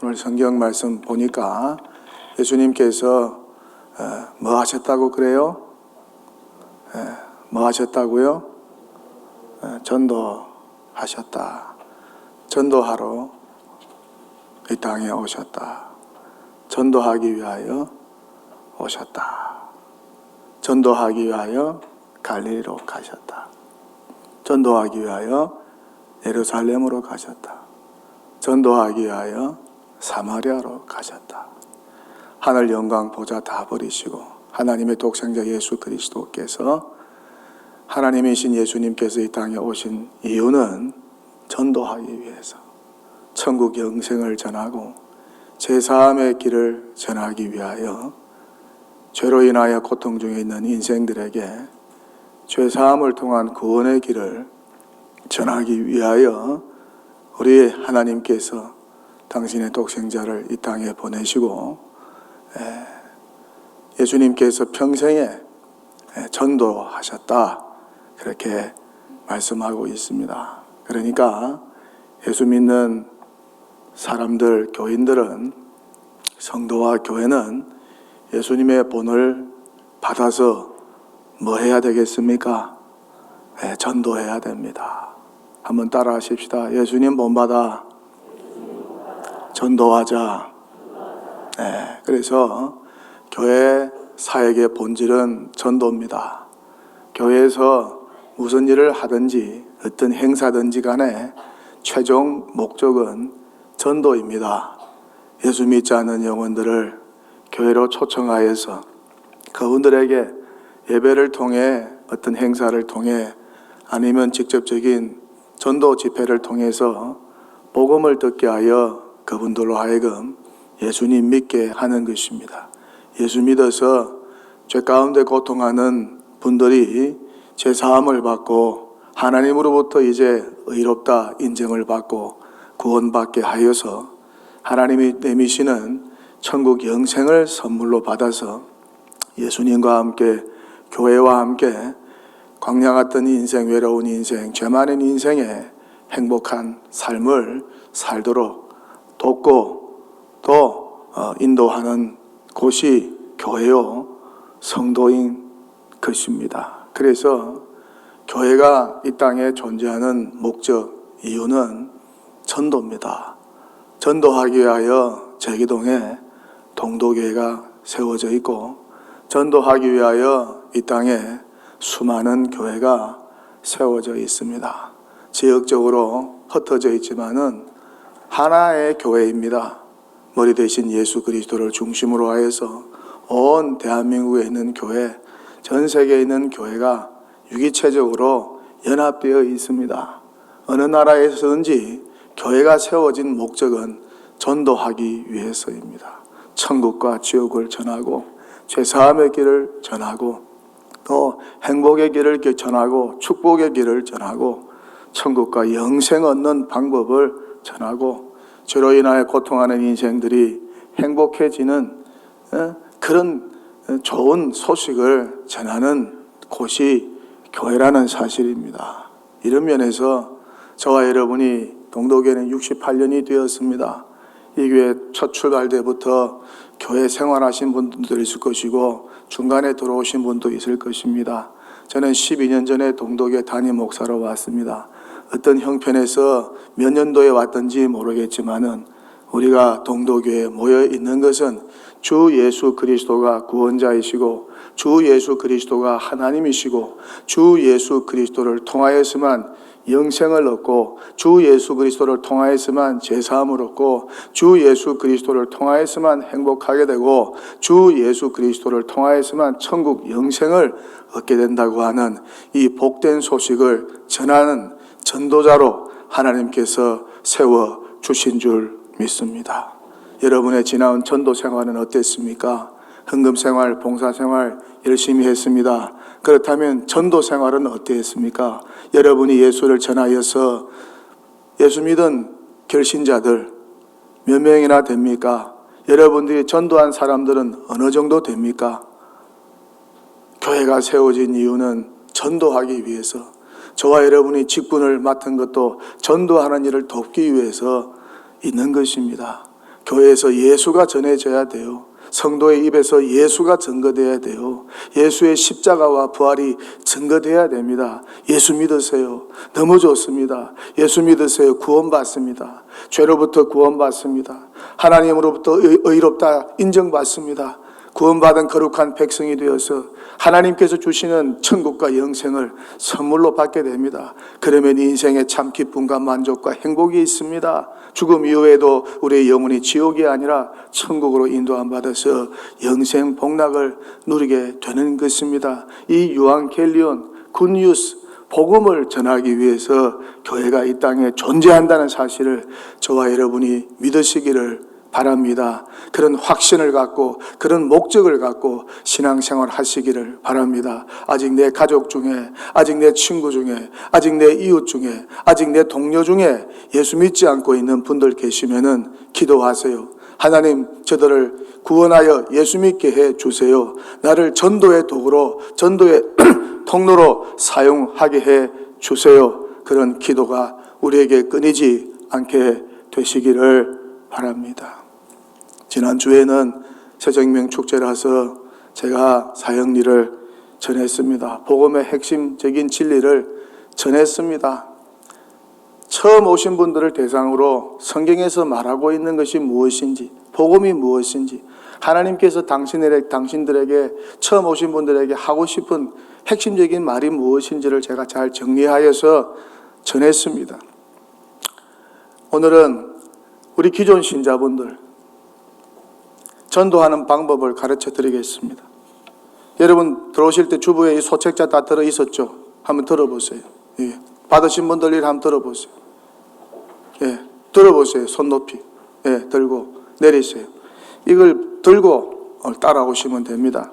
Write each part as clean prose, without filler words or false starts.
오늘 성경 말씀 보니까 예수님께서 뭐 하셨다고 그래요? 뭐 하셨다고요? 전도하셨다. 전도하러 이 땅에 오셨다. 전도하기 위하여 오셨다. 전도하기 위하여 갈릴리로 가셨다. 전도하기 위하여 예루살렘으로 가셨다. 전도하기 위하여 사마리아로 가셨다. 하늘 영광 보좌 다 버리시고 하나님의 독생자 예수 그리스도께서, 하나님이신 예수님께서 이 땅에 오신 이유는 전도하기 위해서, 천국 영생을 전하고 제사함의 길을 전하기 위하여, 죄로 인하여 고통 중에 있는 인생들에게 죄사함을 통한 구원의 길을 전하기 위하여 우리 하나님께서 당신의 독생자를 이 땅에 보내시고 예수님께서 평생에 전도하셨다, 그렇게 말씀하고 있습니다. 그러니까 예수 믿는 사람들, 교인들은, 성도와 교회는 예수님의 본을 받아서 뭐 해야 되겠습니까? 전도해야 됩니다. 한번 따라 하십시다. 예수님 본받아 전도하자. 그래서 교회 사역의 본질은 전도입니다. 교회에서 무슨 일을 하든지 어떤 행사든지 간에 최종 목적은 전도입니다. 예수 믿지 않는 영혼들을 교회로 초청하여서 그분들에게 예배를 통해, 어떤 행사를 통해, 아니면 직접적인 전도 집회를 통해서 복음을 듣게 하여 그분들로 하여금 예수님 믿게 하는 것입니다. 예수 믿어서 죄 가운데 고통하는 분들이 죄사함을 받고 하나님으로부터 이제 의롭다 인정을 받고 구원받게 하여서 하나님이 내미시는 천국 영생을 선물로 받아서 예수님과 함께, 교회와 함께 광야 같은 인생, 외로운 인생, 죄 많은 인생에 행복한 삶을 살도록 돕고 또 인도하는 곳이 교회요, 성도인 것입니다. 그래서 교회가 이 땅에 존재하는 목적, 이유는 전도입니다. 전도하기 위하여 제기동에 동도교회가 세워져 있고, 전도하기 위하여 이 땅에 수많은 교회가 세워져 있습니다. 지역적으로 흩어져 있지만은 하나의 교회입니다. 머리 대신 예수 그리스도를 중심으로 하여서 온 대한민국에 있는 교회, 전 세계에 있는 교회가 유기체적으로 연합되어 있습니다. 어느 나라에서든지 교회가 세워진 목적은 전도하기 위해서입니다. 천국과 지옥을 전하고 죄사함의 길을 전하고 또 행복의 길을 전하고 축복의 길을 전하고 천국과 영생 얻는 방법을 전하고 죄로 인하여 고통하는 인생들이 행복해지는 그런 좋은 소식을 전하는 곳이 교회라는 사실입니다. 이런 면에서 저와 여러분이 동도교회는 68년이 되었습니다. 이 교회 첫 출발 때부터 교회 생활하신 분들도 있을 것이고 중간에 들어오신 분도 있을 것입니다. 저는 12년 전에 동도교회 담임 목사로 왔습니다. 어떤 형편에서 몇 년도에 왔던지 모르겠지만은 우리가 동도교회에 모여 있는 것은 주 예수 그리스도가 구원자이시고 주 예수 그리스도가 하나님이시고 주 예수 그리스도를 통하여서만 영생을 얻고 주 예수 그리스도를 통하여서만 죄사함을 얻고 주 예수 그리스도를 통하여서만 행복하게 되고 주 예수 그리스도를 통하여서만 천국 영생을 얻게 된다고 하는 이 복된 소식을 전하는 전도자로 하나님께서 세워주신 줄 믿습니다. 여러분의 지나온 전도 생활은 어땠습니까? 헌금 생활, 봉사 생활 열심히 했습니다. 그렇다면 전도 생활은 어땠습니까? 여러분이 예수를 전하여서 예수 믿은 결신자들 몇 명이나 됩니까? 여러분들이 전도한 사람들은 어느 정도 됩니까? 교회가 세워진 이유는 전도하기 위해서, 저와 여러분이 직분을 맡은 것도 전도하는 일을 돕기 위해서 있는 것입니다. 교회에서 예수가 전해져야 돼요. 성도의 입에서 예수가 증거되어야 돼요. 예수의 십자가와 부활이 증거되어야 됩니다. 예수 믿으세요. 너무 좋습니다. 예수 믿으세요. 구원받습니다. 죄로부터 구원받습니다. 하나님으로부터 의롭다 인정받습니다. 구원받은 거룩한 백성이 되어서 하나님께서 주시는 천국과 영생을 선물로 받게 됩니다. 그러면 인생에 참 기쁨과 만족과 행복이 있습니다. 죽음 이후에도 우리의 영혼이 지옥이 아니라 천국으로 인도함 받아서 영생 복락을 누리게 되는 것입니다. 이 유앙겔리온 굿뉴스 복음을 전하기 위해서 교회가 이 땅에 존재한다는 사실을 저와 여러분이 믿으시기를 바랍니다. 그런 확신을 갖고 그런 목적을 갖고 신앙생활 하시기를 바랍니다. 아직 내 가족 중에, 아직 내 친구 중에, 아직 내 이웃 중에, 아직 내 동료 중에 예수 믿지 않고 있는 분들 계시면은 기도하세요. 하나님, 저들을 구원하여 예수 믿게 해 주세요. 나를 전도의 도구로, 전도의 통로로 사용하게 해 주세요. 그런 기도가 우리에게 끊이지 않게 되시기를 바랍니다. 지난주에는 새생명 축제라서 제가 사형리를 전했습니다. 복음의 핵심적인 진리를 전했습니다. 처음 오신 분들을 대상으로 성경에서 말하고 있는 것이 무엇인지, 복음이 무엇인지, 하나님께서 당신들에게 처음 오신 분들에게 하고 싶은 핵심적인 말이 무엇인지를 제가 잘 정리하여서 전했습니다. 오늘은 우리 기존 신자분들 전도하는 방법을 가르쳐 드리겠습니다. 여러분 들어오실 때 주부에 이 소책자 다 들어 있었죠? 한번 들어보세요. 예. 받으신 분들 일 한번 들어보세요. 예. 들어보세요. 손 높이. 예. 들고 내리세요. 이걸 들고 따라오시면 됩니다.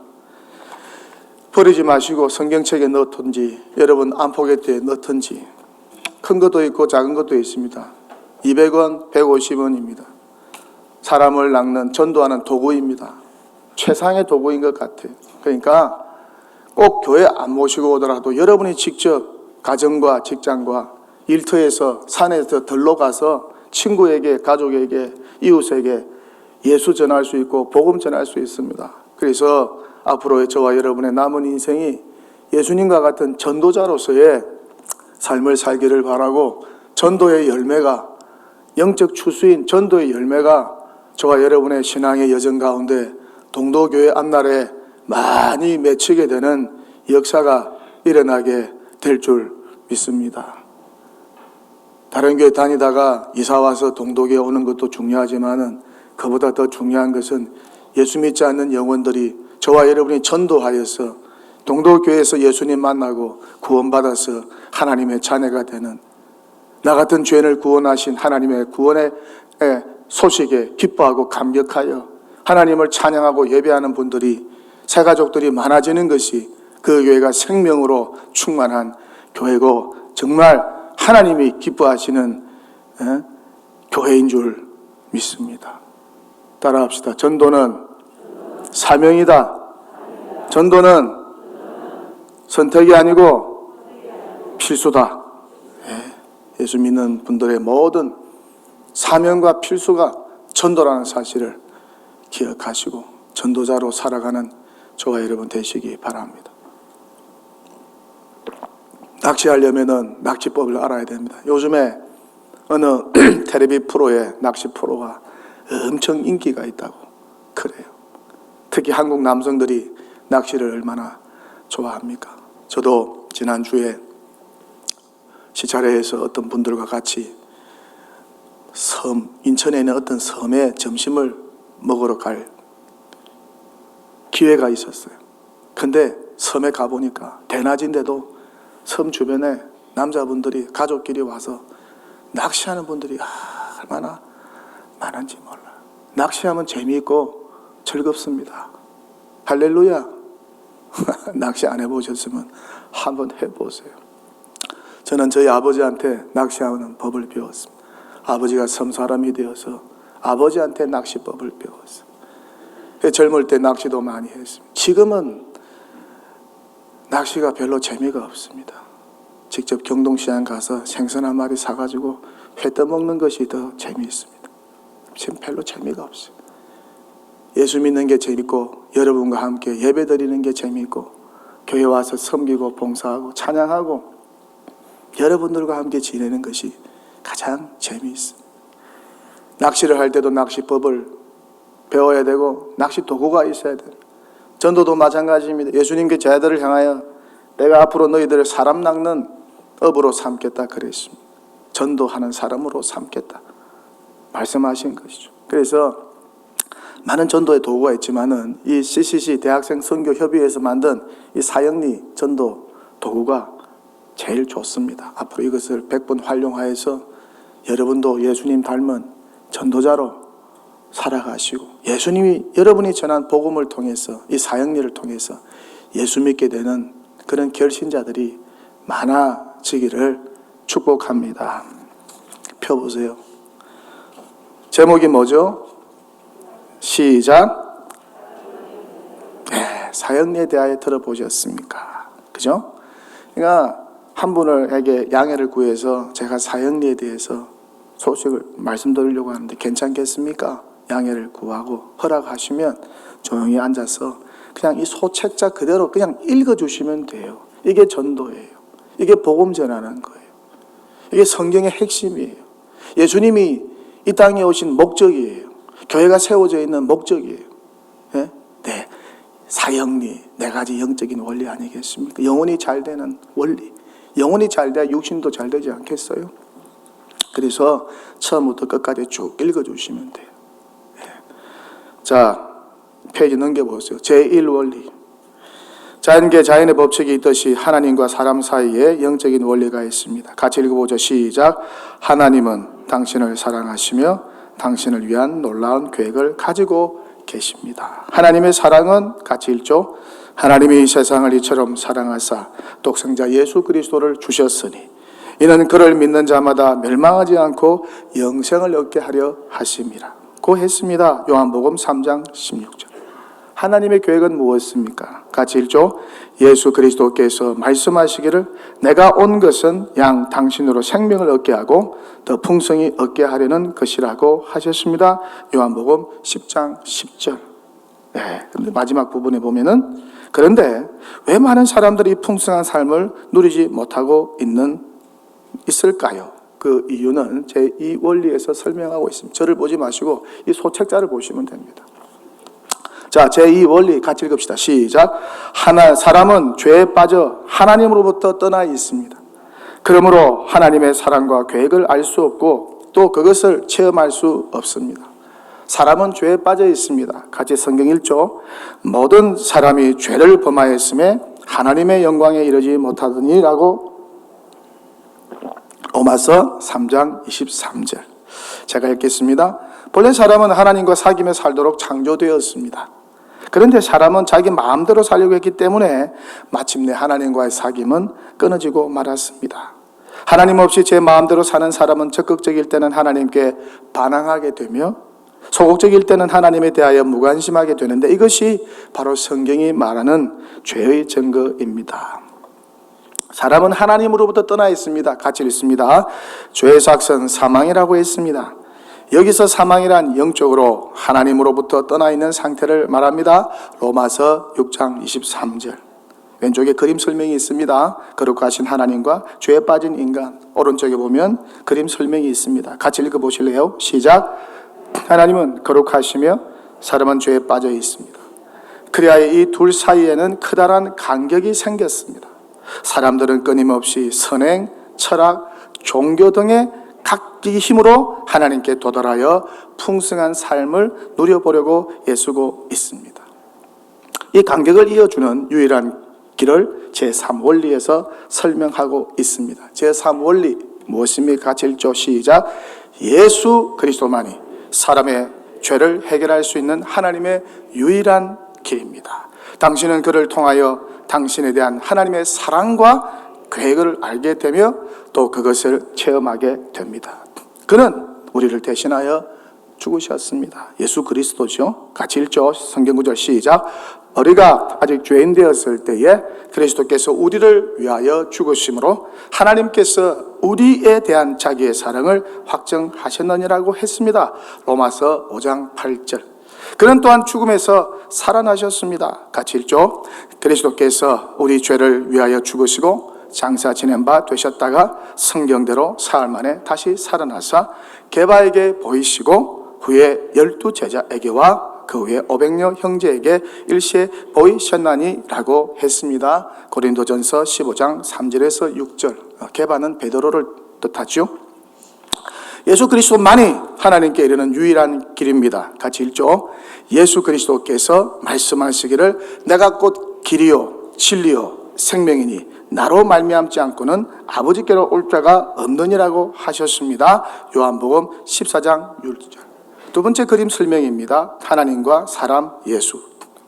버리지 마시고 성경책에 넣든지 여러분 안포개트에 넣든지 큰 것도 있고 작은 것도 있습니다. 200원, 150원입니다. 사람을 낚는 전도하는 도구입니다. 최상의 도구인 것 같아요. 그러니까 꼭 교회 안 모시고 오더라도 여러분이 직접 가정과 직장과 일터에서 산에서 들러 가서 친구에게, 가족에게, 이웃에게 예수 전할 수 있고 복음 전할 수 있습니다. 그래서 앞으로의 저와 여러분의 남은 인생이 예수님과 같은 전도자로서의 삶을 살기를 바라고 전도의 열매가, 영적 추수인 전도의 열매가 저와 여러분의 신앙의 여정 가운데 동도교회 앞날에 많이 맺히게 되는 역사가 일어나게 될 줄 믿습니다. 다른 교회 다니다가 이사와서 동도교회 오는 것도 중요하지만은 그보다 더 중요한 것은 예수 믿지 않는 영혼들이 저와 여러분이 전도하여서 동도교회에서 예수님 만나고 구원받아서 하나님의 자녀가 되는, 나 같은 죄인을 구원하신 하나님의 구원의 소식에 기뻐하고 감격하여 하나님을 찬양하고 예배하는 분들이, 새 가족들이 많아지는 것이 그 교회가 생명으로 충만한 교회고 정말 하나님이 기뻐하시는 교회인 줄 믿습니다. 따라합시다. 전도는 사명이다. 전도는 선택이 아니고 필수다. 예수 믿는 분들의 모든 사명과 필수가 전도라는 사실을 기억하시고 전도자로 살아가는 저와 여러분 되시기 바랍니다. 낚시하려면은 낚시법을 알아야 됩니다. 요즘에 어느 텔레비 프로의 낚시 프로가 엄청 인기가 있다고 그래요. 특히 한국 남성들이 낚시를 얼마나 좋아합니까? 저도 지난주에 시차례에서 어떤 분들과 같이 인천에 있는 어떤 섬에 점심을 먹으러 갈 기회가 있었어요. 근데 섬에 가보니까 대낮인데도 섬 주변에 남자분들이 가족끼리 와서 낚시하는 분들이 얼마나 많은지 몰라요. 낚시하면 재미있고 즐겁습니다. 할렐루야. 낚시 안 해보셨으면 한번 해보세요. 저는 저희 아버지한테 낚시하는 법을 배웠습니다. 아버지가 섬 사람이 되어서 아버지한테 낚시법을 배웠어요. 젊을 때 낚시도 많이 했습니다. 지금은 낚시가 별로 재미가 없습니다. 직접 경동시장 가서 생선 한 마리 사가지고 회 떠먹는 것이 더 재미있습니다. 지금 별로 재미가 없어요. 예수 믿는 게 재밌고 여러분과 함께 예배 드리는 게 재밌고 교회 와서 섬기고 봉사하고 찬양하고 여러분들과 함께 지내는 것이 가장 재미있습니다. 낚시를 할 때도 낚시법을 배워야 되고 낚시 도구가 있어야 돼요. 전도도 마찬가지입니다. 예수님께 제자들을 향하여 내가 앞으로 너희들을 사람 낚는 업으로 삼겠다 그랬습니다. 전도하는 사람으로 삼겠다 말씀하신 것이죠. 그래서 많은 전도의 도구가 있지만은 이 CCC 대학생 선교 협의회에서 만든 이 사형리 전도 도구가 제일 좋습니다. 앞으로 이것을 100번 활용하여서 여러분도 예수님 닮은 전도자로 살아가시고 예수님이 여러분이 전한 복음을 통해서 이 사형리를 통해서 예수 믿게 되는 그런 결신자들이 많아지기를 축복합니다. 펴보세요. 제목이 뭐죠? 시작. 네, 사형리에 대하여 들어보셨습니까? 그죠? 그러니까 한 분에게 양해를 구해서 제가 사형리에 대해서 소식을 말씀드리려고 하는데 괜찮겠습니까? 양해를 구하고 허락하시면 조용히 앉아서 그냥 이 소책자 그대로 그냥 읽어주시면 돼요. 이게 전도예요. 이게 복음 전하는 거예요. 이게 성경의 핵심이에요. 예수님이 이 땅에 오신 목적이에요. 교회가 세워져 있는 목적이에요. 네? 네. 사형리, 네 가지 영적인 원리 아니겠습니까? 영혼이 잘 되는 원리. 영혼이 잘 돼야 육신도 잘 되지 않겠어요? 그래서 처음부터 끝까지 쭉 읽어주시면 돼요. 네. 자, 페이지 넘겨보세요. 제1원리. 자연계 자연의 법칙이 있듯이 하나님과 사람 사이에 영적인 원리가 있습니다. 같이 읽어보죠. 시작. 하나님은 당신을 사랑하시며 당신을 위한 놀라운 계획을 가지고 계십니다. 하나님의 사랑은 같이 읽죠. 하나님이 세상을 이처럼 사랑하사 독생자 예수 그리스도를 주셨으니 이는 그를 믿는 자마다 멸망하지 않고 영생을 얻게 하려 하심이라 고 했습니다. 요한복음 3장 16절. 하나님의 계획은 무엇입니까? 같이 읽죠. 예수 그리스도께서 말씀하시기를 내가 온 것은 양 당신으로 생명을 얻게 하고 더 풍성히 얻게 하려는 것이라고 하셨습니다. 요한복음 10장 10절. 네, 근데 마지막 부분에 보면은 그런데 왜 많은 사람들이 풍성한 삶을 누리지 못하고 있을까요? 그 이유는 제 이 원리에서 설명하고 있습니다. 저를 보지 마시고 이 소책자를 보시면 됩니다. 자, 제2 원리 같이 읽읍시다. 시작. 사람은 죄에 빠져 하나님으로부터 떠나 있습니다. 그러므로 하나님의 사랑과 계획을 알 수 없고 또 그것을 체험할 수 없습니다. 사람은 죄에 빠져 있습니다. 같이 성경 읽죠. 모든 사람이 죄를 범하였음에 하나님의 영광에 이르지 못하더니라고 로마서 3장 23절. 제가 읽겠습니다. 본래 사람은 하나님과 사귐에 살도록 창조되었습니다. 그런데 사람은 자기 마음대로 살려고 했기 때문에 마침내 하나님과의 사귐은 끊어지고 말았습니다. 하나님 없이 제 마음대로 사는 사람은 적극적일 때는 하나님께 반항하게 되며 소극적일 때는 하나님에 대하여 무관심하게 되는데 이것이 바로 성경이 말하는 죄의 증거입니다. 사람은 하나님으로부터 떠나 있습니다. 같이 읽습니다. 죄의 삭은 사망이라고 했습니다. 여기서 사망이란 영적으로 하나님으로부터 떠나 있는 상태를 말합니다. 로마서 6장 23절. 왼쪽에 그림 설명이 있습니다. 거룩하신 하나님과 죄에 빠진 인간. 오른쪽에 보면 그림 설명이 있습니다. 같이 읽어보실래요? 시작. 하나님은 거룩하시며 사람은 죄에 빠져 있습니다. 그리하여 이 둘 사이에는 커다란 간격이 생겼습니다. 사람들은 끊임없이 선행, 철학, 종교 등의 각기 힘으로 하나님께 도달하여 풍성한 삶을 누려보려고 애쓰고 있습니다. 이 간격을 이어주는 유일한 길을 제3원리에서 설명하고 있습니다. 제3원리 무엇입니까? 같이 읽죠. 시작. 예수 그리스도만이 사람의 죄를 해결할 수 있는 하나님의 유일한 길입니다. 당신은 그를 통하여 당신에 대한 하나님의 사랑과 계획을 알게 되며 또 그것을 체험하게 됩니다. 그는 우리를 대신하여 죽으셨습니다. 예수 그리스도죠. 같이 읽죠. 성경 구절 시작. 우리가 아직 죄인 되었을 때에 그리스도께서 우리를 위하여 죽으심으로 하나님께서 우리에 대한 자기의 사랑을 확증하셨느니라고 했습니다. 로마서 5장 8절. 그는 또한 죽음에서 살아나셨습니다. 같이 읽죠. 그리스도께서 우리 죄를 위하여 죽으시고 장사 지낸 바 되셨다가 성경대로 사흘 만에 다시 살아나사 게바에게 보이시고 후에 12 제자에게와 그 후에 500여 형제에게 일시에 보이셨나니라고 했습니다. 고린도전서 15장 3절에서 6절. 게바는 베드로를 뜻하죠. 예수 그리스도만이 하나님께 이르는 유일한 길입니다. 같이 읽죠. 예수 그리스도께서 말씀하시기를 내가 곧 길이요 진리요 생명이니 나로 말미암지 않고는 아버지께로 올 자가 없느니라고 하셨습니다. 요한복음 14장 6절. 두 번째 그림 설명입니다. 하나님과 사람 예수.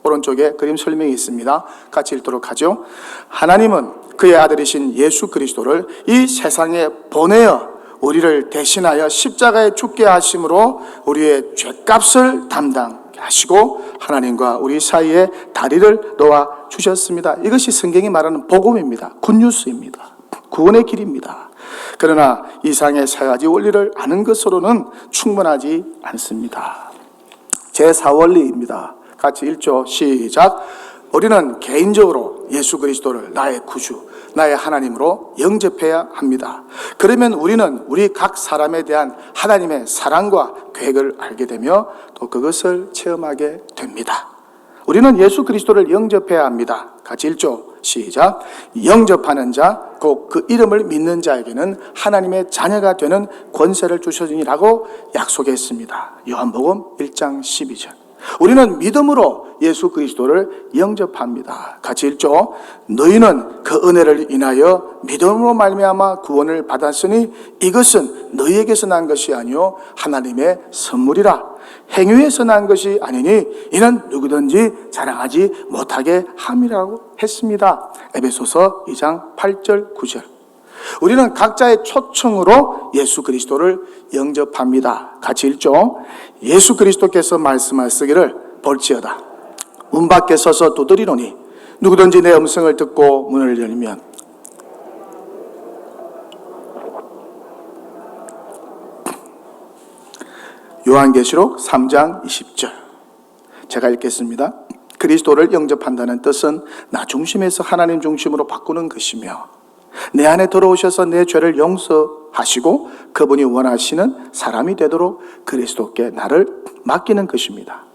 오른쪽에 그림 설명이 있습니다. 같이 읽도록 하죠. 하나님은 그의 아들이신 예수 그리스도를 이 세상에 보내어 우리를 대신하여 십자가에 죽게 하심으로 우리의 죄값을 담당하시고 하나님과 우리 사이에 다리를 놓아 주셨습니다. 이것이 성경이 말하는 복음입니다. 굿뉴스입니다. 구원의 길입니다. 그러나 이상의 세 가지 원리를 아는 것으로는 충분하지 않습니다. 제4원리입니다. 같이 읽죠. 시작. 우리는 개인적으로 예수 그리스도를 나의 구주, 나의 하나님으로 영접해야 합니다. 그러면 우리는 우리 각 사람에 대한 하나님의 사랑과 계획을 알게 되며 또 그것을 체험하게 됩니다. 우리는 예수 그리스도를 영접해야 합니다. 같이 읽죠. 시작. 영접하는 자, 곧 그 이름을 믿는 자에게는 하나님의 자녀가 되는 권세를 주시니라고 약속했습니다. 요한복음 1장 12절. 우리는 믿음으로 예수 그리스도를 영접합니다. 같이 읽죠. 너희는 그 은혜를 인하여 믿음으로 말미암아 구원을 받았으니 이것은 너희에게서 난 것이 아니요 하나님의 선물이라. 행위에서 난 것이 아니니 이는 누구든지 자랑하지 못하게 함이라고 했습니다. 에베소서 2장 8절 9절. 우리는 각자의 초청으로 예수 그리스도를 영접합니다. 같이 읽죠. 예수 그리스도께서 말씀하시기를 볼지어다 문 밖에 서서 두드리노니 누구든지 내 음성을 듣고 문을 열면 요한계시록 3장 20절. 제가 읽겠습니다. 그리스도를 영접한다는 뜻은 나 중심에서 하나님 중심으로 바꾸는 것이며 내 안에 들어오셔서 내 죄를 용서하시고 그분이 원하시는 사람이 되도록 그리스도께 나를 맡기는 것입니다.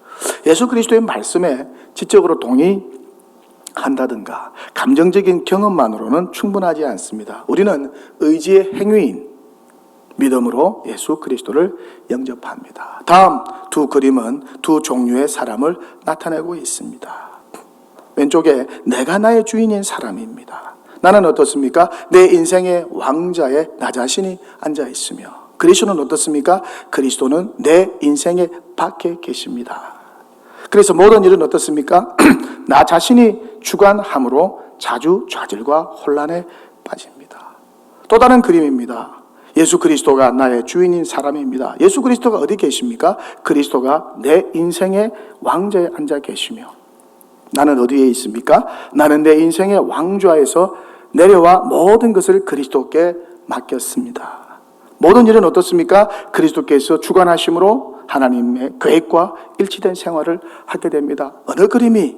예수 그리스도의 말씀에 지적으로 동의한다든가 감정적인 경험만으로는 충분하지 않습니다. 우리는 의지의 행위인 믿음으로 예수 그리스도를 영접합니다. 다음 두 그림은 두 종류의 사람을 나타내고 있습니다. 왼쪽에 내가 나의 주인인 사람입니다. 나는 어떻습니까? 내 인생의 왕자에 나 자신이 앉아 있으며 그리스도는 어떻습니까? 그리스도는 내 인생의 밖에 계십니다. 그래서 모든 일은 어떻습니까? 나 자신이 주관함으로 자주 좌절과 혼란에 빠집니다. 또 다른 그림입니다. 예수 그리스도가 나의 주인인 사람입니다. 예수 그리스도가 어디 계십니까? 그리스도가 내 인생의 왕좌에 앉아 계시며 나는 어디에 있습니까? 나는 내 인생의 왕좌에서 내려와 모든 것을 그리스도께 맡겼습니다. 모든 일은 어떻습니까? 그리스도께서 주관하심으로 하나님의 계획과 일치된 생활을 하게 됩니다. 어느 그림이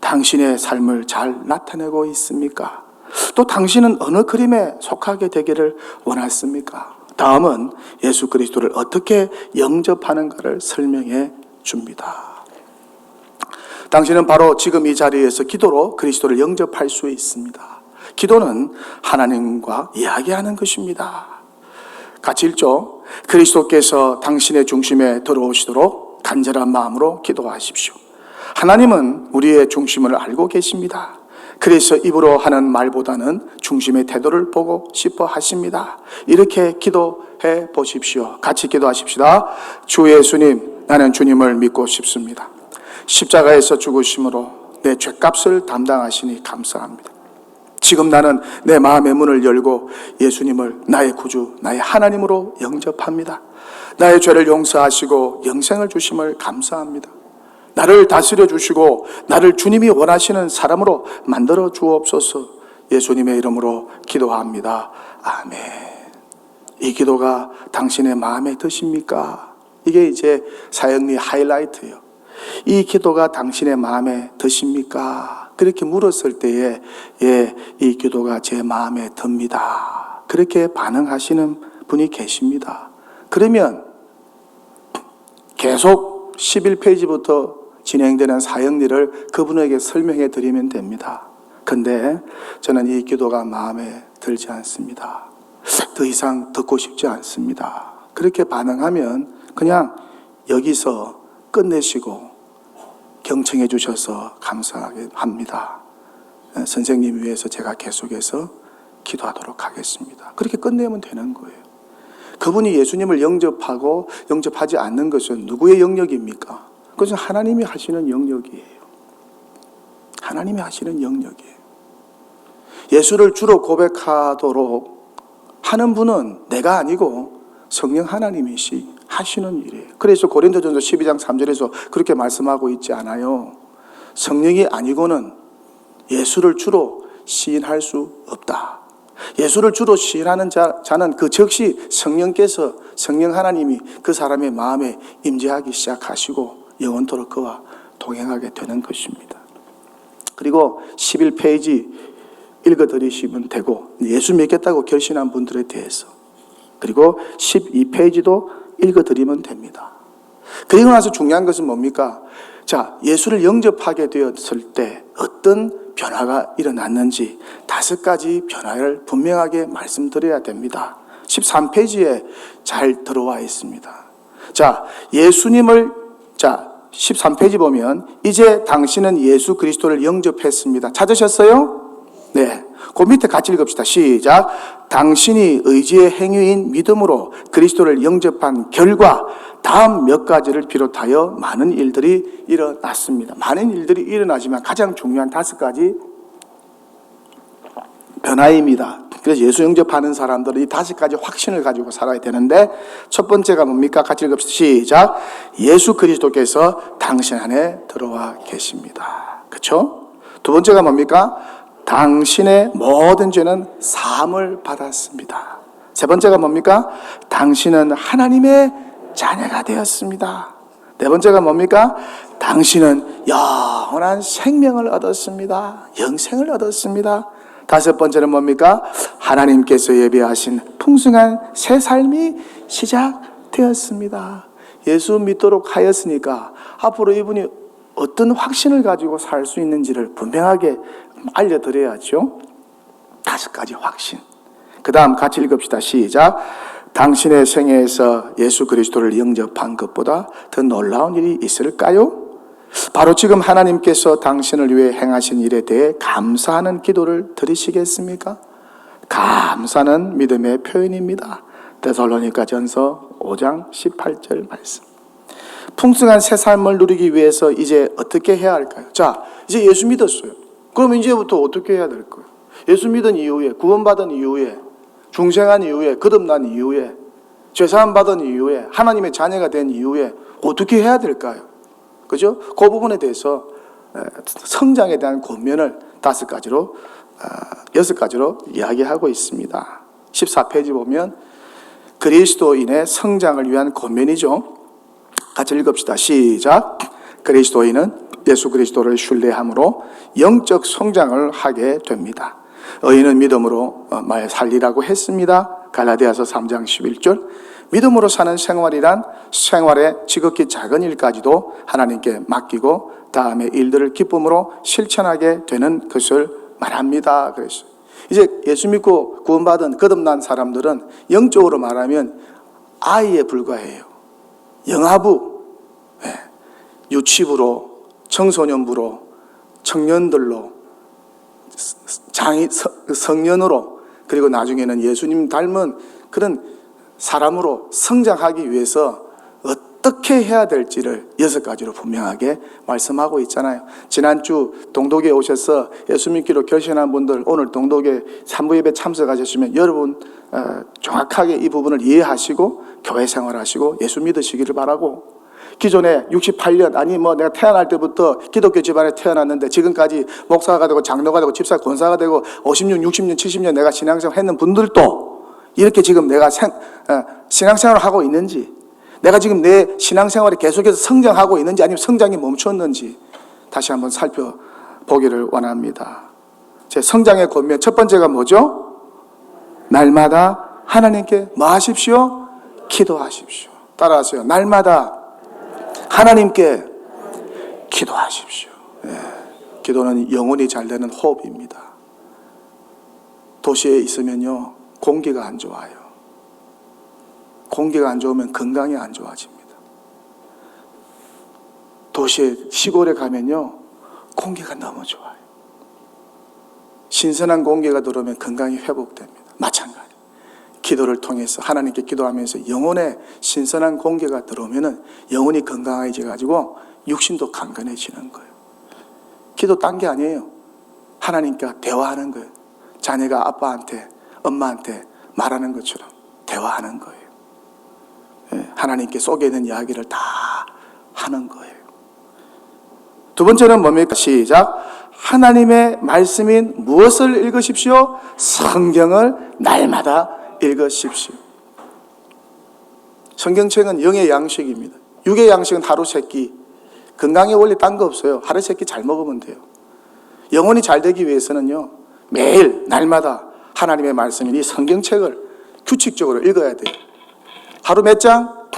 당신의 삶을 잘 나타내고 있습니까? 또 당신은 어느 그림에 속하게 되기를 원하십니까? 다음은 예수 그리스도를 어떻게 영접하는가를 설명해 줍니다. 당신은 바로 지금 이 자리에서 기도로 그리스도를 영접할 수 있습니다. 기도는 하나님과 이야기하는 것입니다. 같이 읽죠. 그리스도께서 당신의 중심에 들어오시도록 간절한 마음으로 기도하십시오. 하나님은 우리의 중심을 알고 계십니다. 그래서 입으로 하는 말보다는 중심의 태도를 보고 싶어 하십니다. 이렇게 기도해 보십시오. 같이 기도하십시다. 주 예수님, 나는 주님을 믿고 싶습니다. 십자가에서 죽으심으로 내 죄값을 담당하시니 감사합니다. 지금 나는 내 마음의 문을 열고 예수님을 나의 구주, 나의 하나님으로 영접합니다. 나의 죄를 용서하시고 영생을 주심을 감사합니다. 나를 다스려 주시고 나를 주님이 원하시는 사람으로 만들어 주옵소서. 예수님의 이름으로 기도합니다. 아멘. 이 기도가 당신의 마음에 드십니까? 이게 이제 사역의 하이라이트예요. 이 기도가 당신의 마음에 드십니까? 그렇게 물었을 때에 이 기도가 제 마음에 듭니다. 그렇게 반응하시는 분이 계십니다. 그러면 계속 11페이지부터 진행되는 사역일을 그분에게 설명해 드리면 됩니다. 근데 저는 이 기도가 마음에 들지 않습니다. 더 이상 듣고 싶지 않습니다. 그렇게 반응하면 그냥 여기서 끝내시고 경청해 주셔서 감사하게 합니다. 선생님 위해서 제가 계속해서 기도하도록 하겠습니다. 그렇게 끝내면 되는 거예요. 그분이 예수님을 영접하고 영접하지 않는 것은 누구의 영역입니까? 그것은 하나님이 하시는 영역이에요. 하나님이 하시는 영역이에요. 예수를 주로 고백하도록 하는 분은 내가 아니고 성령 하나님이시 하시는 일이에요. 그래서 고린도전서 12장 3절에서 그렇게 말씀하고 있지 않아요. 성령이 아니고는 예수를 주로 시인할 수 없다. 예수를 주로 시인하는 자는 그 즉시 성령 하나님이 그 사람의 마음에 임재하기 시작하시고 영원토록 그와 동행하게 되는 것입니다. 그리고 11페이지 읽어드리시면 되고, 예수 믿겠다고 결심한 분들에 대해서, 그리고 12페이지도 읽어드리면 됩니다. 그리고 나서 중요한 것은 뭡니까? 자, 예수를 영접하게 되었을 때 어떤 변화가 일어났는지 5가지 변화를 분명하게 말씀드려야 됩니다. 13페이지에 잘 들어와 있습니다. 자, 13페이지 보면 이제 당신은 예수 그리스도를 영접했습니다. 찾으셨어요? 네. 그 밑에 같이 읽읍시다. 시작. 당신이 의지의 행위인 믿음으로 그리스도를 영접한 결과 다음 몇 가지를 비롯하여 많은 일들이 일어났습니다. 많은 일들이 일어나지만 가장 중요한 5가지 변화입니다. 그래서 예수 영접하는 사람들은 이 5가지 확신을 가지고 살아야 되는데, 첫 번째가 뭡니까? 같이 읽읍시다. 시작. 예수 그리스도께서 당신 안에 들어와 계십니다. 그렇죠? 두 번째가 뭡니까? 당신의 모든 죄는 사함을 받았습니다. 세 번째가 뭡니까? 당신은 하나님의 자녀가 되었습니다. 네 번째가 뭡니까? 당신은 영원한 생명을 얻었습니다. 영생을 얻었습니다. 다섯 번째는 뭡니까? 하나님께서 예비하신 풍성한 새 삶이 시작되었습니다. 예수 믿도록 하였으니까 앞으로 이분이 어떤 확신을 가지고 살 수 있는지를 분명하게 알려드려야죠. 5가지 확신. 그 다음 같이 읽읍시다. 시작. 당신의 생애에서 예수 그리스도를 영접한 것보다 더 놀라운 일이 있을까요? 바로 지금 하나님께서 당신을 위해 행하신 일에 대해 감사하는 기도를 드리시겠습니까? 감사는 믿음의 표현입니다. 데살로니가전서 5장 18절 말씀. 풍성한 새 삶을 누리기 위해서 이제 어떻게 해야 할까요? 자, 이제 예수 믿었어요. 그럼 이제부터 어떻게 해야 될까요? 예수 믿은 이후에, 구원받은 이후에, 중생한 이후에, 거듭난 이후에, 죄사함 받은 이후에, 하나님의 자녀가 된 이후에 어떻게 해야 될까요? 그죠? 그 부분에 대해서 성장에 대한 권면을 5가지로 이야기하고 있습니다. 14페이지 보면 그리스도인의 성장을 위한 권면이죠. 같이 읽읍시다. 시작. 그리스도인은 예수 그리스도를 신뢰함으로 영적 성장을 하게 됩니다. 의인은 믿음으로 말 살리라고 했습니다. 갈라디아서 3장 11절. 믿음으로 사는 생활이란 생활의 지극히 작은 일까지도 하나님께 맡기고 다음의 일들을 기쁨으로 실천하게 되는 것을 말합니다. 그래서 이제 예수 믿고 구원받은 거듭난 사람들은 영적으로 말하면 아이에 불과해요. 영아부, 유치부로, 청소년부로, 청년들로, 성년으로, 그리고 나중에는 예수님 닮은 그런 사람으로 성장하기 위해서 어떻게 해야 될지를 6가지로 분명하게 말씀하고 있잖아요. 지난주 동독에 오셔서 예수 믿기로 결심한 분들, 오늘 동독에 3부 예배 참석하셨으면 여러분 정확하게 이 부분을 이해하시고 교회 생활하시고 예수 믿으시기를 바라고, 기존에 68년 내가 태어날 때부터 기독교 집안에 태어났는데 지금까지 목사가 되고 장로가 되고 집사 권사가 되고 50년, 60년, 70년 내가 신앙생활 했는 분들도 이렇게 지금 내가 신앙생활을 하고 있는지, 내가 지금 내 신앙생활에 계속해서 성장하고 있는지 아니면 성장이 멈췄는지 다시 한번 살펴보기를 원합니다. 제 성장의 권면 첫 번째가 뭐죠? 날마다 하나님께 뭐 하십시오? 기도하십시오. 따라하세요. 날마다 하나님께 기도하십시오. 기도는 영혼이 잘 되는 호흡입니다. 도시에 있으면요, 공기가 안 좋아요. 공기가 안 좋으면 건강이 안 좋아집니다. 도시에, 시골에 가면요, 공기가 너무 좋아요. 신선한 공기가 들어오면 건강이 회복됩니다. 마찬가지. 기도를 통해서 하나님께 기도하면서 영혼에 신선한 공기가 들어오면은 영혼이 건강해져가지고 육신도 강건해지는 거예요. 기도 딴 게 아니에요. 하나님과 대화하는 거예요. 자녀가 아빠한테, 엄마한테 말하는 것처럼 대화하는 거예요. 하나님께 속에 있는 이야기를 다 하는 거예요. 두 번째는 뭡니까? 시작. 하나님의 말씀인 무엇을 읽으십시오? 성경을 날마다 읽으십시오. 성경책은 영의 양식입니다. 육의 양식은 하루 세 끼. 건강의 원리 딴 거 없어요. 하루 세 끼 잘 먹으면 돼요. 영혼이 잘 되기 위해서는요, 매일 날마다 하나님의 말씀인 이 성경책을 규칙적으로 읽어야 돼요. 하루 몇 장?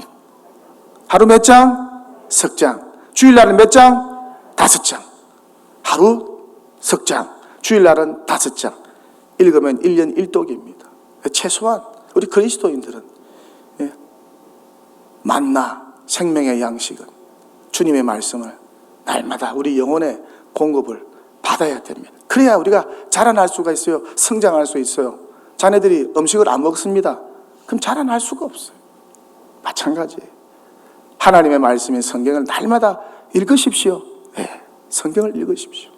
하루 몇 장? 석 장. 주일날은 몇 장? 5장. 하루 석 장. 주일날은 5장. 읽으면 1년 1독입니다. 최소한 우리 그리스도인들은 만나 생명의 양식은 주님의 말씀을 날마다 우리 영혼의 공급을 받아야 됩니다. 그래야 우리가 자라날 수가 있어요. 성장할 수 있어요. 자네들이 음식을 안 먹습니다. 그럼 자라날 수가 없어요. 마찬가지예요. 하나님의 말씀인 성경을 날마다 읽으십시오. 네, 성경을 읽으십시오.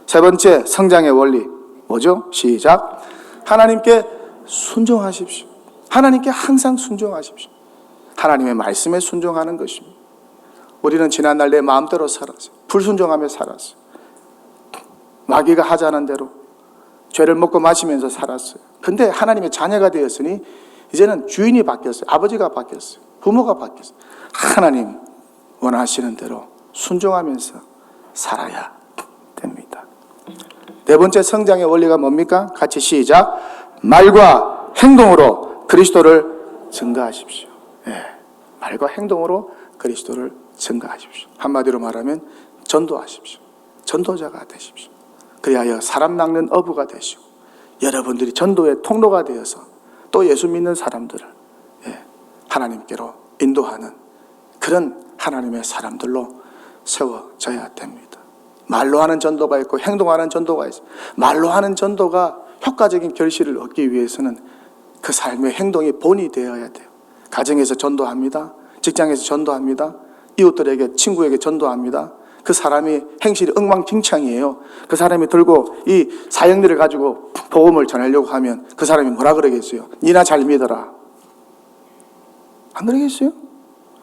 세 번째 성장의 원리 뭐죠? 시작. 하나님께 순종하십시오. 하나님께 항상 순종하십시오. 하나님의 말씀에 순종하는 것입니다. 우리는 지난날 내 마음대로 살았어요. 불순종하며 살았어요. 마귀가 하자는 대로 죄를 먹고 마시면서 살았어요. 근데 하나님의 자녀가 되었으니 이제는 주인이 바뀌었어요. 아버지가 바뀌었어요. 부모가 바뀌었어요. 하나님 원하시는 대로 순종하면서 살아야 됩니다. 네 번째 성장의 원리가 뭡니까? 같이 시작. 말과 행동으로 그리스도를 증거하십시오. 말과 행동으로 그리스도를 증거하십시오. 한마디로 말하면 전도하십시오. 전도자가 되십시오. 그리하여 사람 낚는 어부가 되시고 여러분들이 전도의 통로가 되어서 또 예수 믿는 사람들을 하나님께로 인도하는 그런 하나님의 사람들로 세워져야 됩니다. 말로 하는 전도가 있고 행동하는 전도가 있어요. 말로 하는 전도가 효과적인 결실을 얻기 위해서는 그 삶의 행동이 본이 되어야 돼요. 가정에서 전도합니다. 직장에서 전도합니다. 이웃들에게, 친구에게 전도합니다. 그 사람이 행실이 엉망진창이에요. 그 사람이 들고 이 사형들을 가지고 복음을 전하려고 하면 그 사람이 뭐라 그러겠어요? 니나 잘 믿어라. 안 그러겠어요?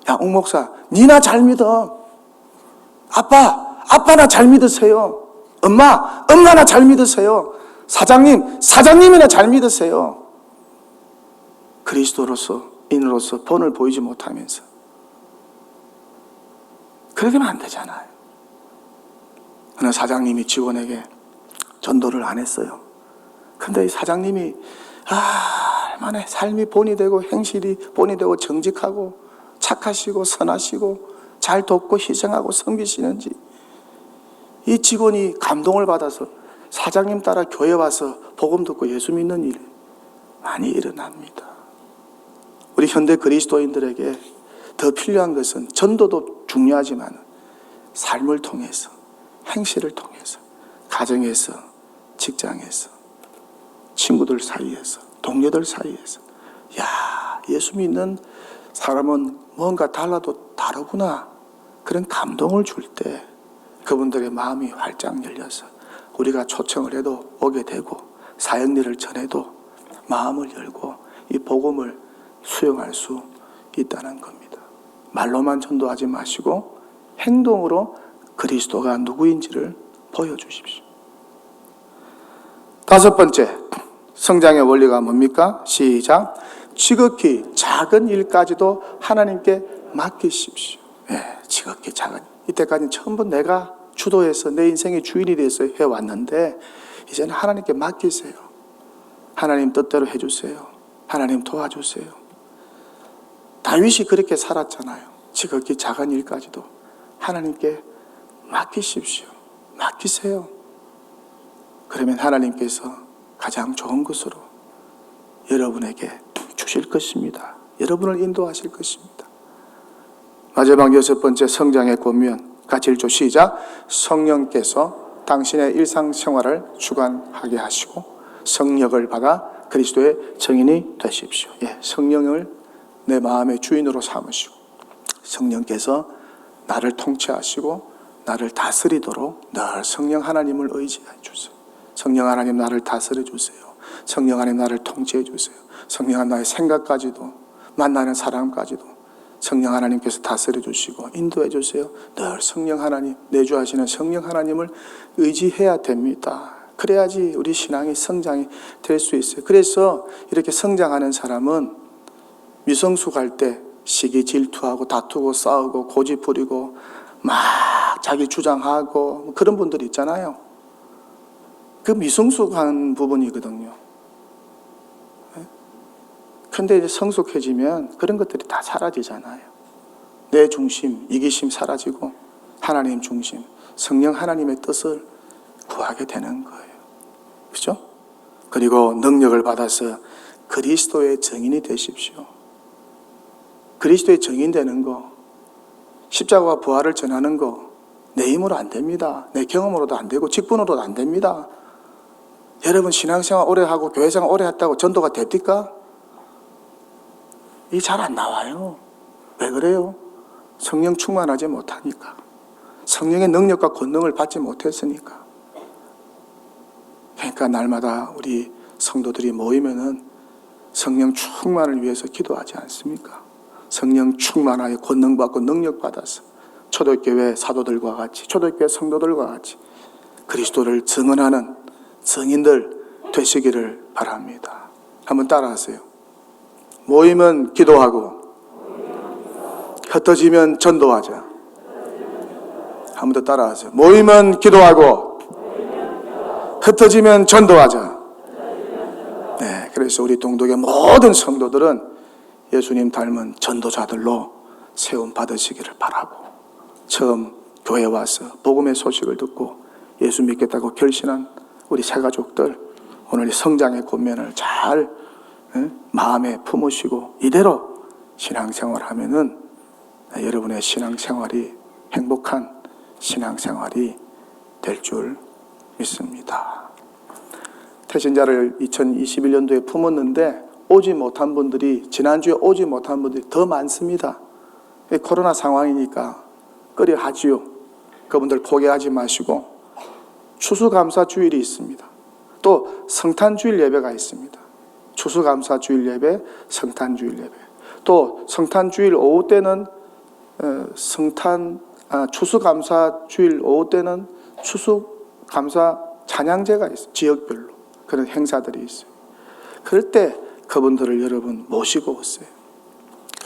야, 옥 목사, 니나 잘 믿어. 아빠나 잘 믿으세요. 엄마나 잘 믿으세요. 사장님이나 잘 믿으세요. 그리스도로서, 인으로서 본을 보이지 못하면서. 그렇게 하면 안 되잖아요. 어느 사장님이 직원에게 전도를 안 했어요. 근데 이 사장님이 얼마나 삶이 본이 되고 행실이 본이 되고 정직하고 착하시고 선하시고 잘 돕고 희생하고 섬기시는지 이 직원이 감동을 받아서 사장님 따라 교회 와서 복음 듣고 예수 믿는 일이 많이 일어납니다. 우리 현대 그리스도인들에게 더 필요한 것은 전도도 중요하지만 삶을 통해서 행실을 통해서 가정에서 직장에서 친구들 사이에서 동료들 사이에서 예수 믿는 사람은 뭔가 달라도 다르구나 그런 감동을 줄 때 그분들의 마음이 활짝 열려서 우리가 초청을 해도 오게 되고 사역일을 전해도 마음을 열고 이 복음을 수용할 수 있다는 겁니다. 말로만 전도하지 마시고 행동으로 그리스도가 누구인지를 보여주십시오. 다섯 번째, 성장의 원리가 뭡니까? 시작. 지극히 작은 일까지도 하나님께 맡기십시오. 예, 지극히 작은. 이때까지는 전부 내가 주도해서 내 인생의 주인이 돼서 해왔는데 이제는 하나님께 맡기세요. 하나님 뜻대로 해주세요. 하나님 도와주세요. 다윗이 그렇게 살았잖아요. 지극히 작은 일까지도 하나님께 맡기십시오. 맡기세요. 그러면 하나님께서 가장 좋은 것으로 여러분에게 주실 것입니다. 여러분을 인도하실 것입니다. 마지막 6번째 성장의 권면 같이 읽죠. 시작. 성령께서 당신의 일상생활을 주관하게 하시고 성령을 받아 그리스도의 증인이 되십시오. 예, 성령을 내 마음의 주인으로 삼으시고 성령께서 나를 통치하시고 나를 다스리도록 늘 성령 하나님을 의지해 주세요. 성령 하나님 나를 다스려 주세요. 성령 하나님 나를 통치해 주세요. 성령 하나님 나의 생각까지도 만나는 사람까지도 성령 하나님께서 다스려 주시고 인도해 주세요. 늘 성령 하나님, 내주하시는 성령 하나님을 의지해야 됩니다. 그래야지 우리 신앙이 성장이 될 수 있어요. 그래서 이렇게 성장하는 사람은 미성숙할 때 시기 질투하고 다투고 싸우고 고집 부리고 막 자기 주장하고 그런 분들이 있잖아요. 그 미성숙한 부분이거든요. 근데 이제 성숙해지면 그런 것들이 다 사라지잖아요. 내 중심, 이기심 사라지고 하나님 중심, 성령 하나님의 뜻을 구하게 되는 거예요. 그렇죠? 그리고 능력을 받아서 그리스도의 증인이 되십시오. 그리스도의 증인 되는 거, 십자가와 부활을 전하는 거 내 힘으로 안 됩니다. 내 경험으로도 안 되고 직분으로도 안 됩니다. 여러분 신앙생활 오래 하고 교회생활 오래 했다고 전도가 됩니까? 이게 잘 안 나와요. 왜 그래요? 성령 충만하지 못하니까. 성령의 능력과 권능을 받지 못했으니까. 그러니까 날마다 우리 성도들이 모이면은 성령 충만을 위해서 기도하지 않습니까? 성령 충만하여 권능 받고 능력 받아서 초대교회 사도들과 같이 초대교회 성도들과 같이 그리스도를 증언하는 증인들 되시기를 바랍니다. 한번 따라하세요. 모이면 기도하고 흩어지면 전도하자. 한 번 더 따라하세요. 모이면 기도하고 흩어지면 전도하자. 네, 그래서 우리 동독의 모든 성도들은 예수님 닮은 전도자들로 세움 받으시기를 바라고 처음 교회에 와서 복음의 소식을 듣고 예수 믿겠다고 결심한 우리 새가족들 오늘 성장의 권면을 잘 마음에 품으시고 이대로 신앙생활 하면은 여러분의 신앙생활이 행복한 신앙생활이 될 줄 믿습니다. 태신자를 2021년도에 품었는데 오지 못한 분들이 지난주에 오지 못한 분들이 더 많습니다. 코로나 상황이니까 꺼려 하지요. 그분들 포기하지 마시고 추수감사주일이 있습니다. 또 성탄주일 예배가 있습니다. 추수감사주일 예배, 성탄주일 예배. 또 성탄주일 오후 때는 추수감사주일 오후 때는 추수감사 찬양제가 있어요. 지역별로 그런 행사들이 있어요. 그럴 때 그분들을 여러분 모시고 오세요.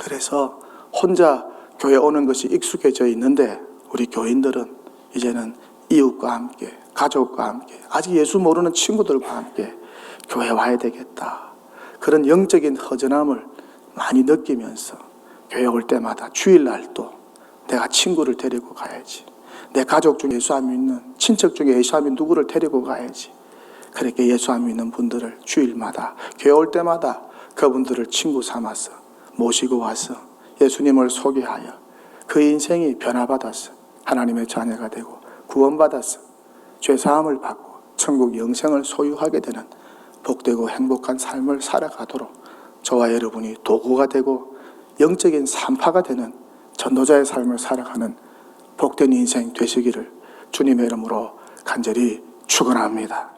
그래서 혼자 교회 오는 것이 익숙해져 있는데 우리 교인들은 이제는 이웃과 함께 가족과 함께 아직 예수 모르는 친구들과 함께 교회 와야 되겠다. 그런 영적인 허전함을 많이 느끼면서 교회 올 때마다 주일날도 내가 친구를 데리고 가야지. 내 가족 중에 예수 안 믿는 친척 중에 예수 안 믿는 누구를 데리고 가야지. 그렇게 예수 안 믿는 분들을 주일마다 교회 올 때마다 그분들을 친구 삼아서 모시고 와서 예수님을 소개하여 그 인생이 변화받아서 하나님의 자녀가 되고 구원받아서 죄사함을 받고 천국 영생을 소유하게 되는 복되고 행복한 삶을 살아가도록 저와 여러분이 도구가 되고 영적인 산파가 되는 전도자의 삶을 살아가는 복된 인생 되시기를 주님의 이름으로 간절히 축원합니다.